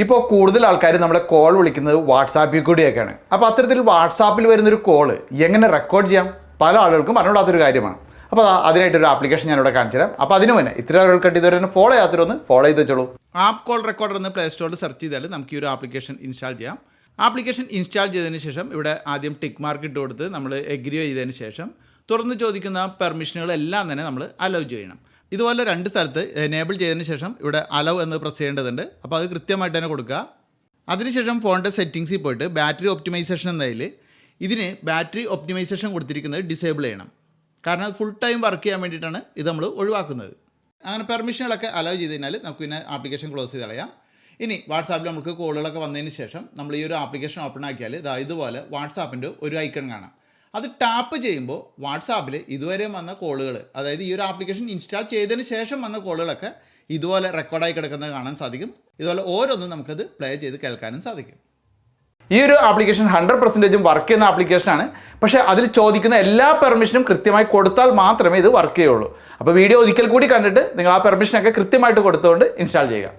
ഇപ്പോൾ കൂടുതൽ ആൾക്കാർ നമ്മുടെ കോൾ വിളിക്കുന്നത് വാട്സാപ്പിൽ കൂടിയൊക്കെയാണ്. അപ്പോൾ അത്തരത്തിൽ വാട്സാപ്പിൽ വരുന്നൊരു കോള് എങ്ങനെ റെക്കോർഡ് ചെയ്യാം പല ആളുകൾക്കും അറിഞ്ഞൂടാത്തൊരു കാര്യമാണ്. അപ്പോൾ അതിനായിട്ടൊരു ആപ്ലിക്കേഷൻ ഞാനിവിടെ കാണിച്ചു തരാം. അപ്പോൾ അതിന് മുന്നേ ഇത്ര ആളുകൾക്കായിട്ട് ഇതുവരെ തന്നെ ഫോളോ ചെയ്യാത്തൊന്ന് ഫോളോ ചെയ്ത് വെച്ചോളൂ. ആപ്പ് കോൾ റെക്കോർഡർ എന്ന് പ്ലേ സ്റ്റോറിൽ സെർച്ച് ചെയ്താൽ നമുക്ക് ഈ ഒരു ആപ്ലിക്കേഷൻ ഇൻസ്റ്റാൾ ചെയ്യാം. ആപ്ലിക്കേഷൻ ഇൻസ്റ്റാൾ ചെയ്തതിന് ശേഷം ഇവിടെ ആദ്യം ടിക്ക് മാർക്ക് ഇട്ട് കൊടുത്ത് നമ്മൾ എഗ്രി ചെയ്തതിന് ശേഷം തുറന്ന് ചോദിക്കുന്ന പെർമിഷനുകളെല്ലാം തന്നെ നമ്മൾ അലൗ ചെയ്യണം. ഇതുപോലെ രണ്ട് സ്ഥലത്ത് എനേബിൾ ചെയ്തതിന് ശേഷം ഇവിടെ അലൗ എന്ന് പ്രസ് ചെയ്യേണ്ടതുണ്ട്. അപ്പോൾ അത് കൃത്യമായിട്ട് തന്നെ കൊടുക്കുക. അതിനുശേഷം ഫോണിൻ്റെ സെറ്റിങ്സിൽ പോയിട്ട് ബാറ്ററി ഒപ്റ്റിമൈസേഷൻ എന്നതിൽ ഇതിന് ബാറ്ററി ഒപ്റ്റിമൈസേഷൻ കൊടുത്തിരിക്കുന്നത് ഡിസേബിൾ ചെയ്യണം. കാരണം ഫുൾ ടൈം വർക്ക് ചെയ്യാൻ വേണ്ടിയിട്ടാണ് ഇത് നമ്മൾ ഒഴിവാക്കുന്നത്. അങ്ങനെ പെർമിഷനുകളൊക്കെ അലൗ ചെയ്ത് കഴിഞ്ഞാൽ നമുക്ക് പിന്നെ ആപ്ലിക്കേഷൻ ക്ലോസ് ചെയ്ത് കളയാം. ഇനി വാട്സാപ്പിൽ നമുക്ക് കോളുകളൊക്കെ വന്നതിന് ശേഷം നമ്മൾ ഈ ഒരു ആപ്ലിക്കേഷൻ ഓപ്പൺ ആക്കിയാൽ ഇതുപോലെ വാട്സാപ്പിൻ്റെ ഒരു ഐക്കൺ കാണാം. അത് ടാപ്പ് ചെയ്യുമ്പോൾ വാട്സാപ്പിൽ ഇതുവരെ വന്ന കോളുകൾ, അതായത് ഈ ഒരു ആപ്ലിക്കേഷൻ ഇൻസ്റ്റാൾ ചെയ്തതിന് ശേഷം വന്ന കോളുകളൊക്കെ ഇതുപോലെ റെക്കോർഡായി കിടക്കുന്നത് കാണാൻ സാധിക്കും. ഇതുപോലെ ഓരോന്നും നമുക്കത് പ്ലേ ചെയ്ത് കേൾക്കാനും സാധിക്കും. ഈ ഒരു ആപ്ലിക്കേഷൻ 100% വർക്ക് ചെയ്യുന്ന ആപ്ലിക്കേഷനാണ്. പക്ഷേ അതിൽ ചോദിക്കുന്ന എല്ലാ പെർമിഷനും കൃത്യമായി കൊടുത്താൽ മാത്രമേ ഇത് വർക്ക് ചെയ്യുള്ളൂ. അപ്പോൾ വീഡിയോ ഒരിക്കൽ കൂടി കണ്ടിട്ട് നിങ്ങൾ ആ പെർമിഷനൊക്കെ കൃത്യമായിട്ട് കൊടുത്തുകൊണ്ട് ഇൻസ്റ്റാൾ ചെയ്യുക.